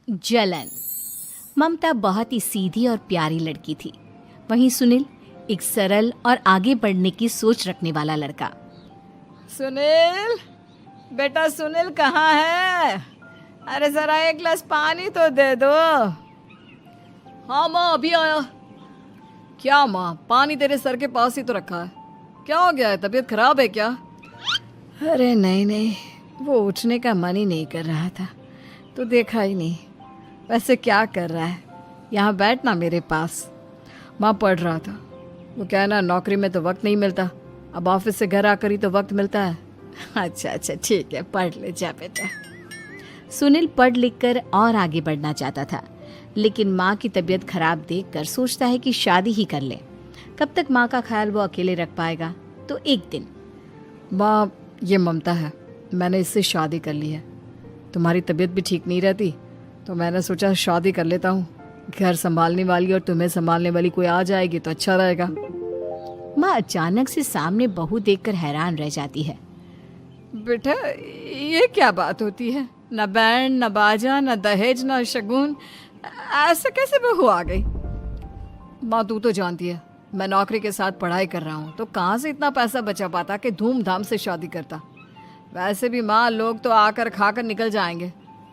जलन। ममता बहुत ही सीधी और प्यारी लड़की थी। वहीं सुनील एक सरल और आगे बढ़ने की सोच रखने वाला लड़का। सुनील, बेटा सुनील कहाँ है? अरे जरा एक गिलास पानी तो दे दो। हाँ माँ, अभी आया। क्या माँ, पानी तेरे सर के पास ही तो रखा है। क्या हो गया है, तबीयत खराब है क्या? अरे नहीं नहीं, वो उठने का मन ही नहीं कर रहा था, तो देखा ही नहीं। वैसे क्या कर रहा है? यहाँ बैठ ना मेरे पास। माँ पढ़ रहा था। वो क्या है ना, नौकरी में तो वक्त नहीं मिलता, अब ऑफिस से घर आकर ही तो वक्त मिलता है। अच्छा अच्छा ठीक है, पढ़ ले जा बेटा। सुनील पढ़ लिख कर और आगे बढ़ना चाहता था, लेकिन माँ की तबीयत खराब देखकर सोचता है कि शादी ही कर ले। कब तक माँ का ख्याल वो अकेले रख पाएगा? तो एक दिन, माँ ये ममता है, मैंने इससे शादी कर ली है। तुम्हारी तबीयत भी ठीक नहीं रहती, तो मैंने सोचा शादी कर लेता हूँ। घर संभालने वाली और तुम्हें संभालने वाली कोई आ जाएगी तो अच्छा रहेगा। माँ अचानक से सामने बहू देखकर हैरान रह जाती है। बेटा ये क्या बात होती है? न बैंड, न बाजा, न दहेज, न शगुन, ऐसे कैसे बहू आ गई? माँ तू तो जानती है, मैं नौकरी के साथ पढ़ाई कर रहा हूँ, तो कहाँ से इतना पैसा बचा पाता कि धूमधाम से शादी करता। वैसे भी माँ, लोग तो आकर खाकर निकल जाएंगे,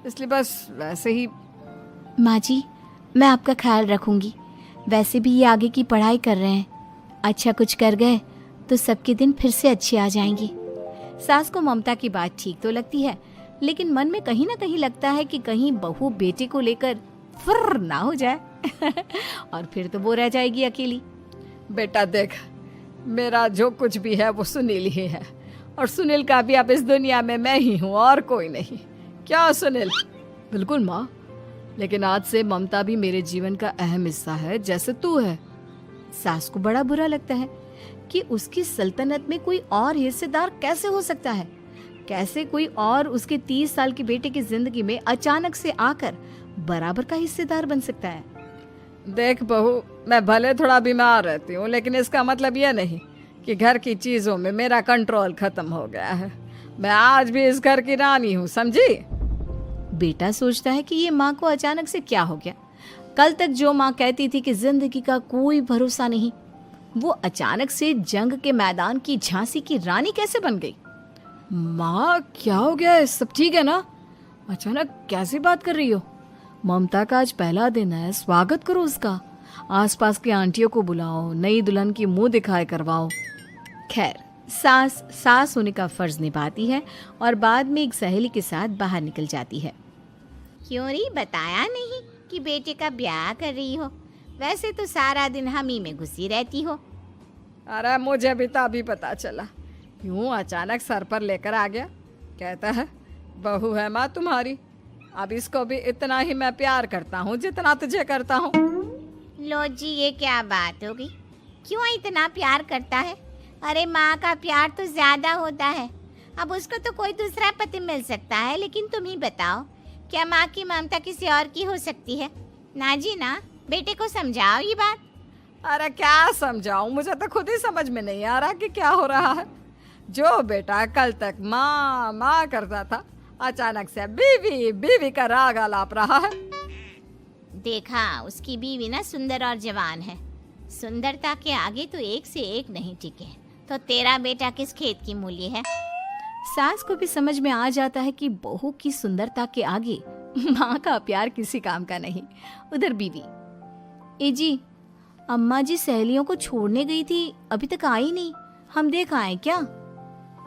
इसलिए बस वैसे ही। माँ जी, मैं आपका ख्याल रखूंगी। वैसे भी ये आगे की पढ़ाई कर रहे हैं, अच्छा कुछ कर गए तो सबके दिन फिर से अच्छे आ जाएंगे। सास को ममता की बात ठीक तो लगती है, लेकिन मन में कहीं ना कहीं लगता है कि कहीं बहू बेटे को लेकर फुर्र ना हो जाए और फिर तो वो रह जाएगी अकेली। बेटा देख, मेरा जो कुछ भी है वो सुनील ही है, और सुनील का भी अब इस दुनिया में मैं ही हूँ और कोई नहीं। क्या सुनील? बिल्कुल माँ, लेकिन आज से ममता भी मेरे जीवन का अहम हिस्सा है, जैसे तू है। सास को बड़ा बुरा लगता है कि उसकी सल्तनत में कोई और हिस्सेदार कैसे हो सकता है। कैसे कोई और उसके 30 साल के बेटे की जिंदगी में अचानक से आकर बराबर का हिस्सेदार बन सकता है। देख बहू, मैं भले थोड़ा बीमार रहती हूँ, लेकिन इसका मतलब यह नहीं कि घर की चीजों में मेरा कंट्रोल खत्म हो गया है। मैं आज भी इस घर की रानी हूँ, समझी? बेटा सोचता है कि ये माँ को अचानक से क्या हो गया। कल तक जो माँ कहती थी कि जिंदगी का कोई भरोसा नहीं, वो अचानक से जंग के मैदान की झांसी की रानी कैसे बन गई? माँ क्या हो गया है? सब ठीक है ना? अचानक कैसी बात कर रही हो? ममता का आज पहला दिन है, स्वागत करो उसका। आसपास की आंटियों को बुलाओ, नई दुल्हन की मुंह दिखाए करवाओ। खैर, सास होने का फर्ज निभाती है और बाद में एक सहेली के साथ बाहर निकल जाती है। क्यों री बताया नहीं कि बेटे का ब्याह कर रही हो? वैसे तो सारा दिन हम ही में घुसी रहती हो। अरे मुझे भी तो अभी पता चला, यूं अचानक सर पर लेकर आ गया। कहता है बहू है माँ तुम्हारी, अब इसको भी इतना ही मैं प्यार करता हूँ जितना तुझे करता हूँ। लो जी, ये क्या बात होगी? क्यों इतना प्यार करता है? अरे माँ का प्यार तो ज्यादा होता है। अब उसको तो कोई दूसरा पति मिल सकता है, लेकिन तुम ही बताओ, क्या माँ की ममता किसी और की हो सकती है? ना जी ना, बेटे को समझाओ ये बात। अरे क्या समझाऊं, मुझे तो खुद ही समझ में नहीं आ रहा कि क्या हो रहा है। जो बेटा कल तक माँ माँ करता था, अचानक से बीवी बीवी का राग आलाप रहा है। देखा, उसकी बीवी ना सुंदर और जवान है। सुंदरता के आगे तो एक से एक नहीं टिके, तो तेरा बेटा किस खेत की मूली है? सास को भी समझ में आ जाता है कि बहू की सुंदरता के आगे माँ का प्यार किसी काम का नहीं। उधर बीवी, ए जी, अम्मा जी सहेलियों को छोड़ने गई थी, अभी तक आई नहीं, हम देख आए क्या?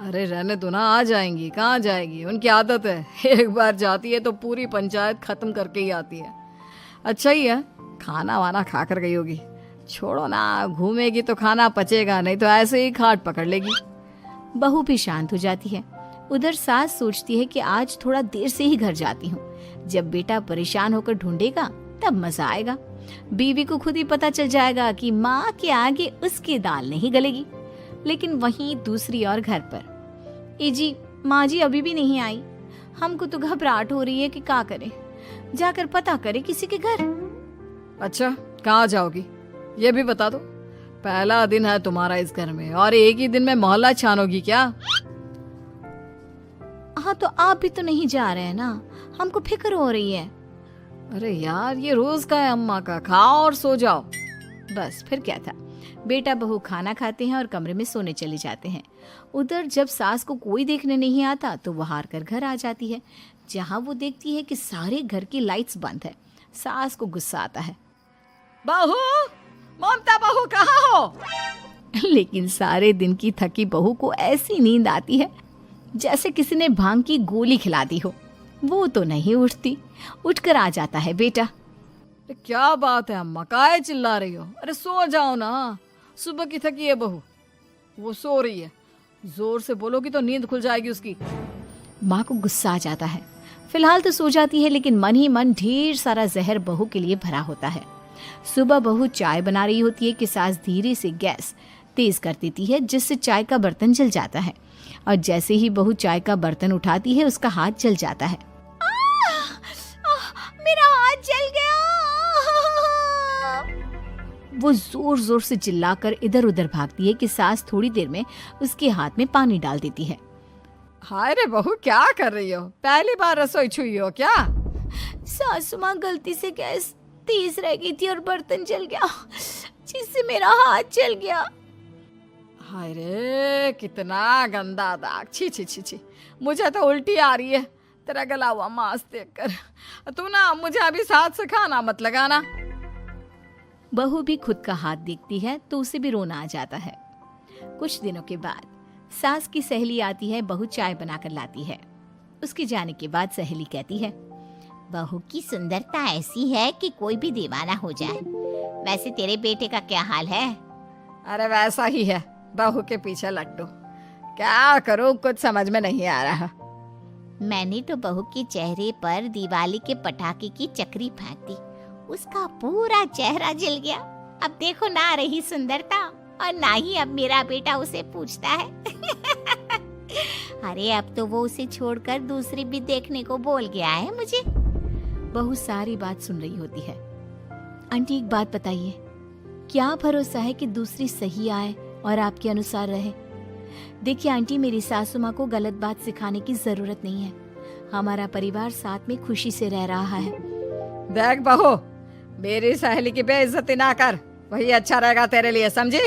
अरे रहने दो ना, आ जाएंगी। कहाँ जाएगी, उनकी आदत है, एक बार जाती है तो पूरी पंचायत खत्म करके ही आती है। अच्छा ही है, खाना वाना खा कर गई होगी। छोड़ो ना, घूमेगी तो खाना पचेगा, नहीं तो ऐसे ही खाट पकड़ लेगी। बहू भी शांत हो जाती है। उधर सास सोचती है कि आज थोड़ा देर से ही घर जाती हूँ, जब बेटा परेशान होकर ढूंढेगा तब मजा आएगा। बीवी को खुद ही पता चल जाएगा कि माँ के आगे उसकी दाल नहीं गलेगी। लेकिन वहीं दूसरी ओर घर पर, ए जी, माँ जी अभी भी नहीं आई, हमको तो घबराहट हो रही है कि क्या करें, जाकर पता करें किसी के घर। अच्छा, कहाँ जाओगी ये भी बता दो। पहला दिन है तुम्हारा इस घर में और एक ही दिन में मोहल्ला छानोगी क्या? हाँ, तो आप भी तो नहीं जा रहे हैं ना, हमको फिक्र हो रही है। अरे यार, ये रोज का है अम्मा का, खाओ और सो जाओ। बस फिर क्या था। बेटा बहू खाना खाते हैं और कमरे में सोने चले जाते हैं। उधर जब सास को कोई देखने नहीं आता तो वो हार कर घर आ जाती है, जहाँ वो देखती है कि सारे घर की लाइट्स बंद है। सास को गुस्सा आता है। बहू, ममता बहू कहाँ हो? लेकिन सारे दिन की थकी बहू को ऐसी नींद आती है जैसे किसी ने भांग की गोली खिला दी हो। वो तो नहीं उठती। उठकर आ जाता है बेटा। अरे क्या बात है अम्मा, काहे चिल्ला रही हो? अरे सो जाओ ना, सुबह की थकी है बहू, वो सो रही है। जोर से बोलोगी तो नींद खुल जाएगी उसकी। माँ को गुस्सा आ जाता है। फिलहाल तो सो जाती है, लेकिन मन ही मन ढेर सारा जहर बहू के लिए भरा होता है। सुबह बहू चाय बना रही होती है कि सास धीरे से गैस तेज कर देती है, जिससे चाय का बर्तन जल जाता है। और जैसे ही बहू चाय का बर्तन उठाती है, उसका हाथ जल जाता है। मेरा हाथ जल गया। वो जोर जोर से चिल्लाकर इधर उधर भागती है कि सास थोड़ी देर में उसके हाथ में पानी डाल देती है। हाय रे बहू, क्या कर रही हो? पहली बार रसोई छुई हो क्या? सासू माँ गलती से गैस तेज रह गई थी और बर्तन जल गया, जिससे मेरा हाथ जल गया। हाय रे, कितना गंदा दाग। छी छी छी छी, मुझे तो उल्टी आ रही है तेरा गला हुआ मांस देखकर। तू ना मुझे अभी साथ से खाना मत लगाना। बहू भी खुद का हाथ देखती है तो उसे भी रोना आ जाता है। कुछ दिनों के बाद सास की सहेली आती है, बहू चाय बनाकर लाती है। उसके जाने के बाद सहेली कहती है, बहू की सुंदरता ऐसी है कि कोई भी दीवाना हो जाए। वैसे तेरे बेटे का क्या हाल है? अरे वैसा ही है, बहू के पीछे लट्टू। क्या करूं, कुछ समझ में नहीं आ रहा। मैंने तो बहू के चेहरे पर दिवाली के पटाखे की चक्री फेंक दी, उसका पूरा चेहरा जल गया। अब देखो ना रही सुंदरता, और ना ही अब मेरा बेटा उसे पूछता है। अरे अब तो वो उसे छोड़कर दूसरी भी देखने को बोल गया है मुझे। बहू सारी बात सुन रही होती है। आंटी एक बात बताइए, क्या भरोसा है कि दूसरी सही आए और आपके अनुसार रहे? देखिए आंटी, मेरी सासू माँ को गलत बात सिखाने की जरूरत नहीं है। हमारा परिवार साथ में खुशी से रह रहा है। देख बहू, मेरी सहेली की बेइज्जती ना कर, वही अच्छा रहेगा तेरे लिए, समझी?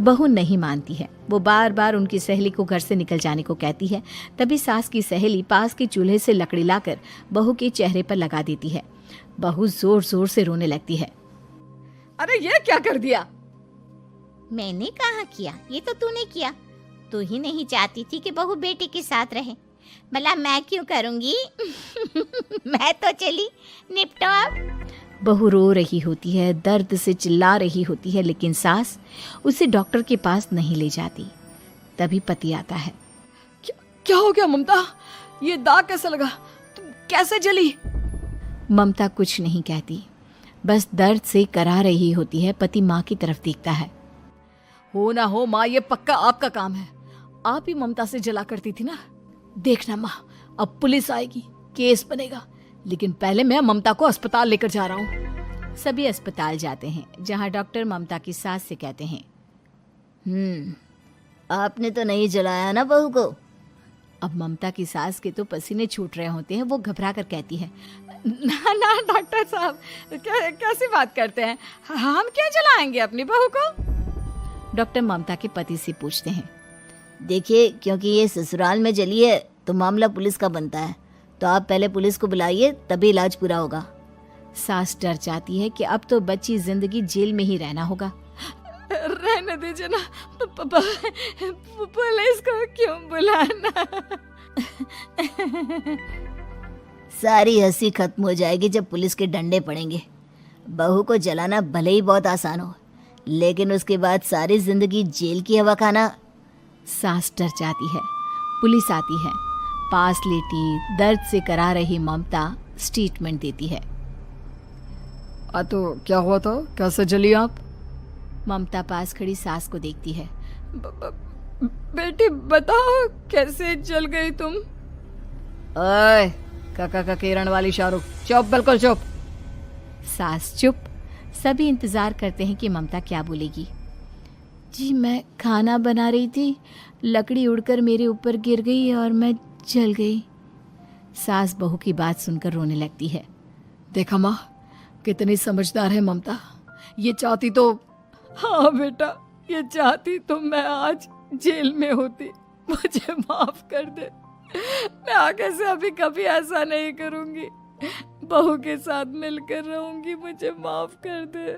बहू नहीं मानती है। वो बार बार उनकी सहेली को घर से निकल जाने को कहती है। तभी सास की सहेली पास के चूल्हे से लकड़ी लाकर बहू के चेहरे पर लगा देती है। बहू जोर जोर से रोने लगती है। अरे ये क्या कर दिया? मैंने कहाँ किया, ये तो तूने किया। तू ही नहीं चाहती थी कि बहू बेटे के साथ रहे, भला मैं क्यों करूंगी? मैं तो चली, निपटो अब। बहू रो रही होती है, दर्द से चिल्ला रही होती है, लेकिन सास उसे डॉक्टर के पास नहीं ले जाती। तभी पति आता है। क्या हो गया ममता? ये दाग कैसे लगा? तुम कैसे जली? ममता कुछ नहीं कहती, बस दर्द से करा रही होती है। पति माँ की तरफ देखता है। हो ना हो माँ, ये पक्का आपका काम है। आप ही ममता से जला करती थी ना। देखना माँ, अब पुलिस आएगी, केस बनेगा, लेकिन पहले मैं ममता को अस्पताल लेकर जा रहा हूँ। सभी अस्पताल जाते हैं, जहाँ डॉक्टर ममता की सास से कहते हैं, आपने तो नहीं जलाया ना बहू को? अब ममता की सास के तो पसीने छूट रहे होते हैं। वो घबरा कर कहती है, ना ना डॉक्टर साहब, कैसी बात करते हैं? हम क्या जलाएंगे अपनी बहू को? डॉक्टर ममता के पति से पूछते हैं। देखिए, क्योंकि ये ससुराल में जली है तो मामला पुलिस का बनता है, तो आप पहले पुलिस को बुलाइए, तभी इलाज पूरा होगा। सास डर जाती है कि अब तो बच्ची जिंदगी जेल में ही रहना होगा। रहने दीजिए ना, पुलिस को क्यों बुलाना? सारी हंसी खत्म हो जाएगी जब पुलिस के डंडे पड़ेंगे। बहू को जलाना भले ही बहुत आसान हो, लेकिन उसके बाद सारी जिंदगी जेल की हवा खाना। सास डर जाती है। पुलिस आती है। पास लेटी दर्द से करा रही ममता स्टेटमेंट देती है। तो क्या हुआ था? कैसे जली आप? ममता पास खड़ी सास को देखती है। बेटी बताओ, कैसे जल गई तुम? ओए, काका का किरण वाली शाहरुख, चुप, बिल्कुल चुप। सास चुप। सभी इंतजार करते हैं कि ममता क्या बोलेगी। जी मैं खाना बना रही थी, लकड़ी उड़कर मेरे ऊपर गिर गई और मैं जल गई। सास बहू की बात सुनकर रोने लगती है। देखा माँ, कितनी समझदार है ममता। ये चाहती तो, हाँ बेटा, ये चाहती तो मैं आज जेल में होती। मुझे माफ कर दे, मैं आगे से अभी कभी ऐसा नहीं करूंगी। बहू के साथ मिलकर रहूंगी, मुझे माफ कर दे।